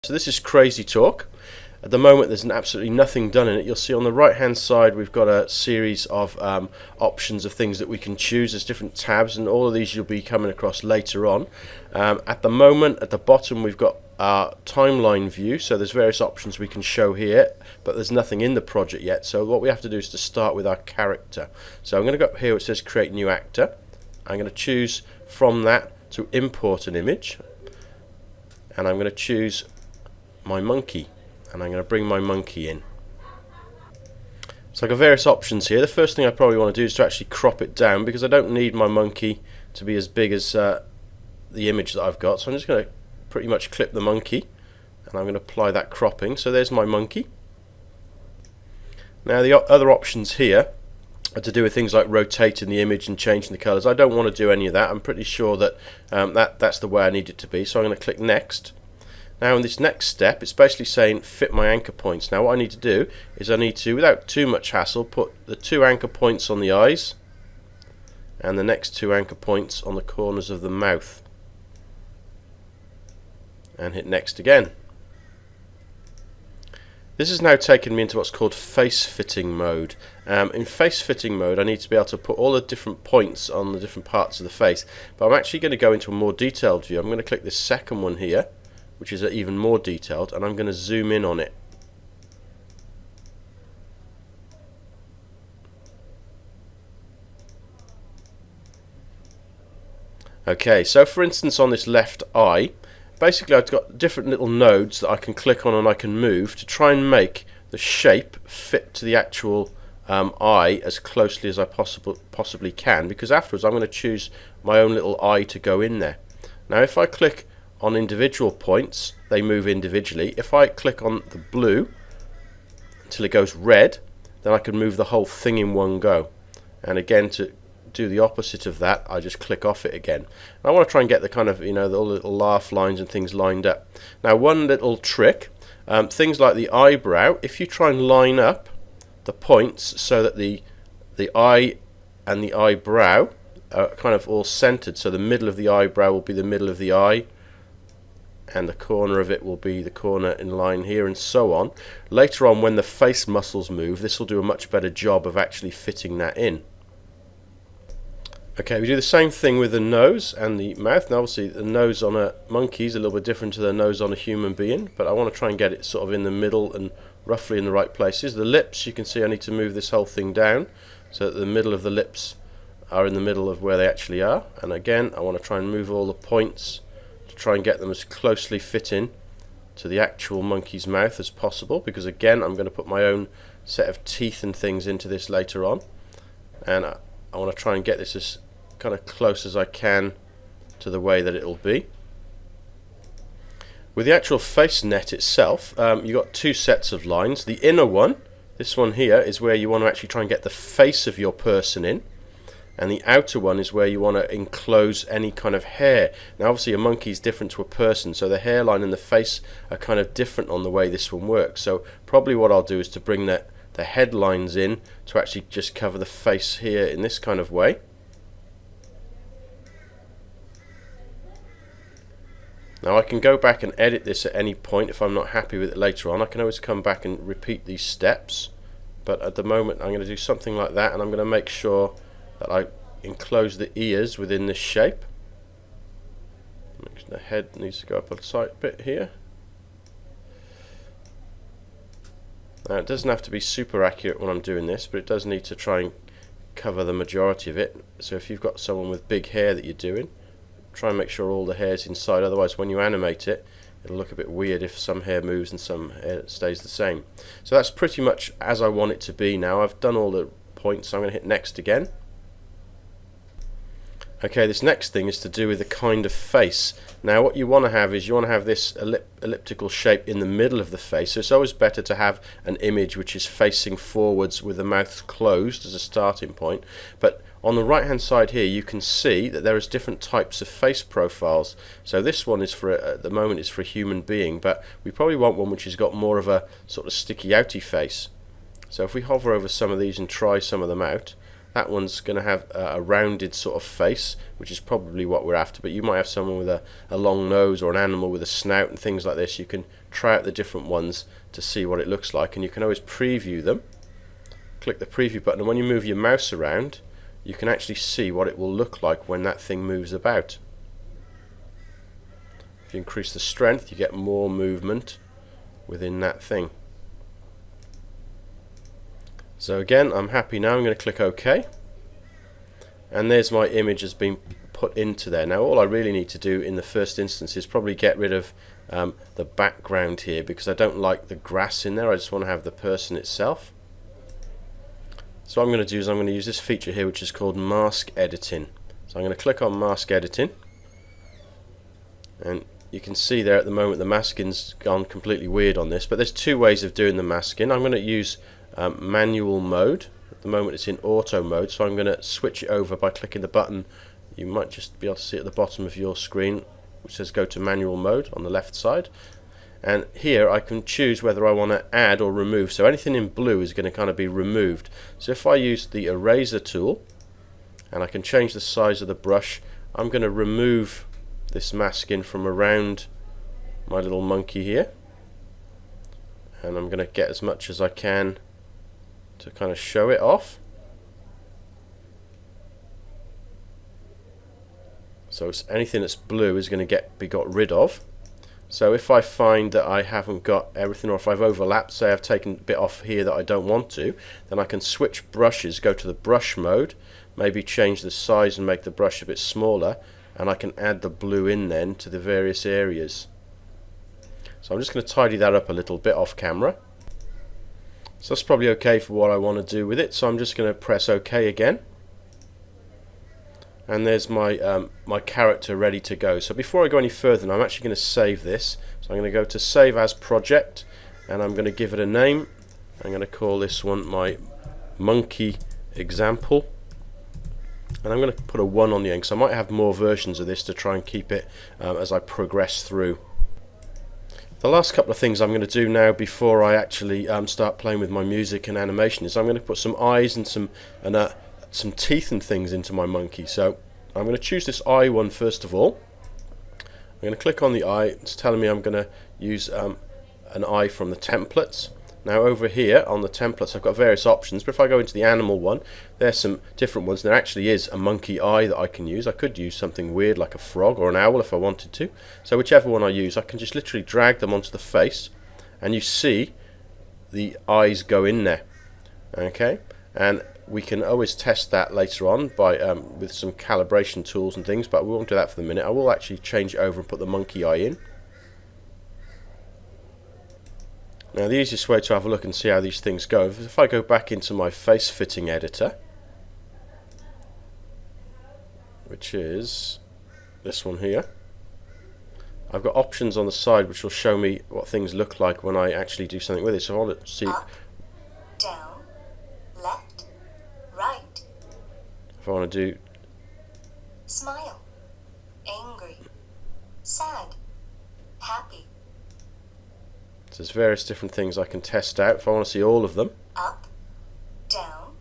So this is Crazy Talk. At the moment there's absolutely nothing done in it. You'll see on the right hand side we've got a series of options of things that we can choose. There's different tabs, and all of these you'll be coming across later on. At the moment at the bottom we've got our timeline view, so there's various options we can show here, but there's nothing in the project yet. So what we have to do is to start with our character. So I'm going to go up here where it says create new actor. I'm going to choose from that to import an image, and I'm going to choose my monkey, and I'm going to bring my monkey in. So I've got various options here. The first thing I probably want to do is to actually crop it down, because I don't need my monkey to be as big as the image that I've got. So I'm just going to pretty much clip the monkey, and I'm going to apply that cropping. So there's my monkey. Now the other options here are to do with things like rotating the image and changing the colours. I don't want to do any of that. I'm pretty sure that that's the way I need it to be. So I'm going to click next. Now in this next step it's basically saying fit my anchor points. Now what I need to do is I need to, without too much hassle, put the 2 anchor points on the eyes and the next 2 anchor points on the corners of the mouth, and hit next again. This has now taken me into what's called face fitting mode. In face fitting mode I need to be able to put all the different points on the different parts of the face, but I'm actually going to go into a more detailed view. I'm going to click this second one here, which is even more detailed, and I'm going to zoom in on it. Okay, so for instance on this left eye, basically I've got different little nodes that I can click on and I can move to try and make the shape fit to the actual eye as closely as I possibly can, because afterwards I'm going to choose my own little eye to go in there. Now if I click on individual points, they move individually. If I click on the blue until it goes red, then I can move the whole thing in one go. And again, to do the opposite of that, I just click off it again. And I want to try and get the kind of, the little laugh lines and things lined up. Now one little trick, things like the eyebrow, if you try and line up the points so that the eye and the eyebrow are kind of all centered, so the middle of the eyebrow will be the middle of the eye, and the corner of it will be the corner in line here, and so on. Later on when the face muscles move, this will do a much better job of actually fitting that in. Okay, we do the same thing with the nose and the mouth. Now obviously the nose on a monkey is a little bit different to the nose on a human being, but I want to try and get it sort of in the middle and roughly in the right places. The lips, you can see I need to move this whole thing down so that the middle of the lips are in the middle of where they actually are, and again I want to try and move all the points to try and get them as closely fit in to the actual monkey's mouth as possible, because again I'm going to put my own set of teeth and things into this later on, and I want to try and get this as kind of close as I can to the way that it'll be. With the actual face net itself, you've got 2 sets of lines. The inner one, this one here, is where you want to actually try and get the face of your person in, and the outer one is where you want to enclose any kind of hair. Now obviously a monkey is different to a person, so the hairline and the face are kind of different on the way this one works. So probably what I'll do is to bring the headlines in to actually just cover the face here in this kind of way. Now I can go back and edit this at any point if I'm not happy with it later on. I can always come back and repeat these steps, but at the moment I'm going to do something like that, and I'm going to make sure that I enclose the ears within this shape. The head needs to go up a slight bit here. Now it doesn't have to be super accurate when I'm doing this, but it does need to try and cover the majority of it. So if you've got someone with big hair that you're doing, try and make sure all the hair's inside, otherwise when you animate it, it'll look a bit weird if some hair moves and some hair stays the same. So that's pretty much as I want it to be now. I've done all the points, so I'm going to hit next again. Okay, this next thing is to do with the kind of face. Now what you want to have is you want to have this elliptical shape in the middle of the face, so it's always better to have an image which is facing forwards with the mouth closed as a starting point. But on the right hand side here you can see that there is different types of face profiles. So this one is for at the moment is for a human being, but we probably want one which has got more of a sort of sticky outy face. So if we hover over some of these and try some of them out, That one's going to have a rounded sort of face, which is probably what we're after, but you might have someone with a long nose or an animal with a snout and things like this. You can try out the different ones to see what it looks like, and you can always preview them. Click the preview button, and when you move your mouse around, you can actually see what it will look like when that thing moves about. If you increase the strength, you get more movement within that thing. So again, I'm happy now. I'm going to click OK, and there's my image has been put into there. Now all I really need to do in the first instance is probably get rid of the background here, because I don't like the grass in there. I just want to have the person itself. So what I'm going to do is I'm going to use this feature here, which is called mask editing. So I'm going to click on mask editing, and you can see there at the moment the masking's gone completely weird on this, but there's two ways of doing the masking. I'm going to use manual mode. At the moment it's in auto mode, so I'm going to switch it over by clicking the button. You might just be able to see at the bottom of your screen which says go to manual mode on the left side, and here I can choose whether I want to add or remove. So anything in blue is going to kind of be removed. So if I use the eraser tool and I can change the size of the brush, I'm going to remove this masking from around my little monkey here, and I'm going to get as much as I can to kind of show it off. So anything that's blue is going to be got rid of. So if I find that I haven't got everything, or if I've overlapped, say I've taken a bit off here that I don't want to, then I can switch brushes, go to the brush mode, maybe change the size and make the brush a bit smaller, and I can add the blue in then to the various areas. So I'm just going to tidy that up a little bit off camera. So that's probably okay for what I want to do with it. So I'm just going to press OK again, and there's my my character ready to go. So before I go any further, I'm actually going to save this. So I'm going to go to Save As Project, and I'm going to give it a name. I'm going to call this one my monkey example, and I'm going to put a 1 on the end, because I might have more versions of this to try and keep it as I progress through. The last couple of things I'm going to do now before I actually start playing with my music and animation is I'm going to put some eyes and some teeth and things into my monkey. So I'm going to choose this eye one first of all. I'm going to click on the eye. It's telling me I'm going to use an eye from the templates. Now over here on the templates I've got various options, but if I go into the animal one, there's some different ones. There actually is a monkey eye that I can use. I could use something weird like a frog or an owl if I wanted to. So whichever one I use, I can just literally drag them onto the face, and you see the eyes go in there. Okay, and we can always test that later on by with some calibration tools and things, but we won't do that for the minute. I will actually change it over and put the monkey eye in. Now the easiest way to have a look and see how these things go, if I go back into my face fitting editor, which is this one here, I've got options on the side which will show me what things look like when I actually do something with it. So I want to see up, down, left, right. If I want to do Smile, angry, sad, happy. So there's various different things I can test out if I want to see all of them. Up, down,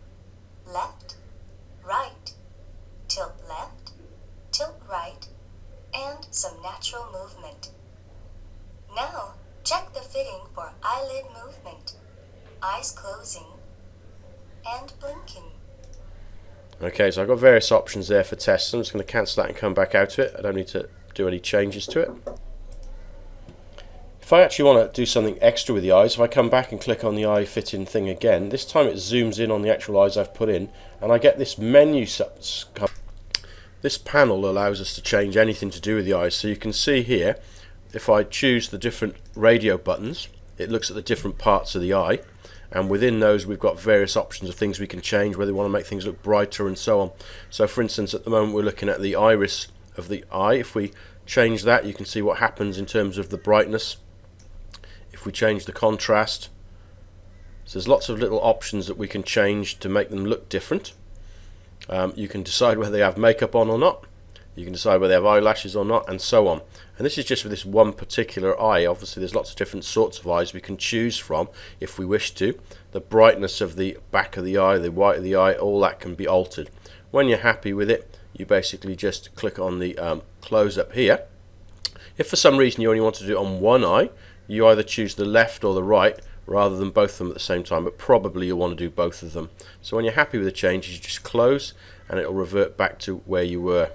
left, right, tilt left, tilt right, and some natural movement. Now, check the fitting for eyelid movement, eyes closing, and blinking. Okay, so I've got various options there for tests. I'm just going to cancel that and come back out of it. I don't need to do any changes to it. If I actually want to do something extra with the eyes, if I come back and click on the eye fitting thing again, this time it zooms in on the actual eyes I've put in, and I get this menu. This panel allows us to change anything to do with the eyes. So you can see here, if I choose the different radio buttons, it looks at the different parts of the eye, and within those we've got various options of things we can change, whether we want to make things look brighter and so on. So for instance, at the moment we're looking at the iris of the eye. If we change that, you can see what happens in terms of the brightness. If we change the contrast, so there's lots of little options that we can change to make them look different. You can decide whether they have makeup on or not. You can decide whether they have eyelashes or not, and so on. And this is just for this one particular eye. Obviously there's lots of different sorts of eyes we can choose from if we wish to. The brightness of the back of the eye, the white of the eye, all that can be altered. When you're happy with it, you basically just click on the close up here. If for some reason you only want to do it on one eye, you either choose the left or the right rather than both of them at the same time, but probably you'll want to do both of them. So when you're happy with the changes, you just close and it'll revert back to where you were.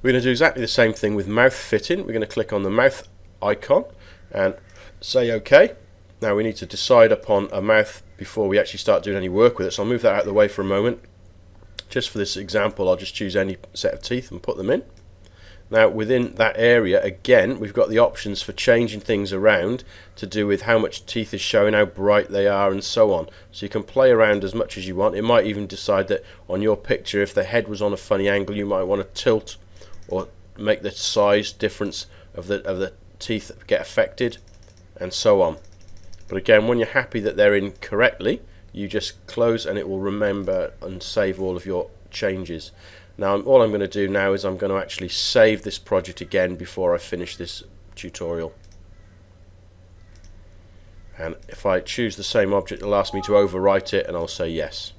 We're going to do exactly the same thing with mouth fitting. We're going to click on the mouth icon and say OK. Now we need to decide upon a mouth before we actually start doing any work with it, so I'll move that out of the way for a moment. Just for this example, I'll just choose any set of teeth and put them in. Now within that area, again, we've got the options for changing things around to do with how much teeth is showing, how bright they are, and so on. So you can play around as much as you want. It might even decide that on your picture, if the head was on a funny angle, you might want to tilt or make the size difference of the teeth get affected, and so on. But again, when you're happy that they're in correctly, you just close and it will remember and save all of your changes. Now all I'm going to do now is I'm going to actually save this project again before I finish this tutorial. And if I choose the same object, it'll ask me to overwrite it, and I'll say yes.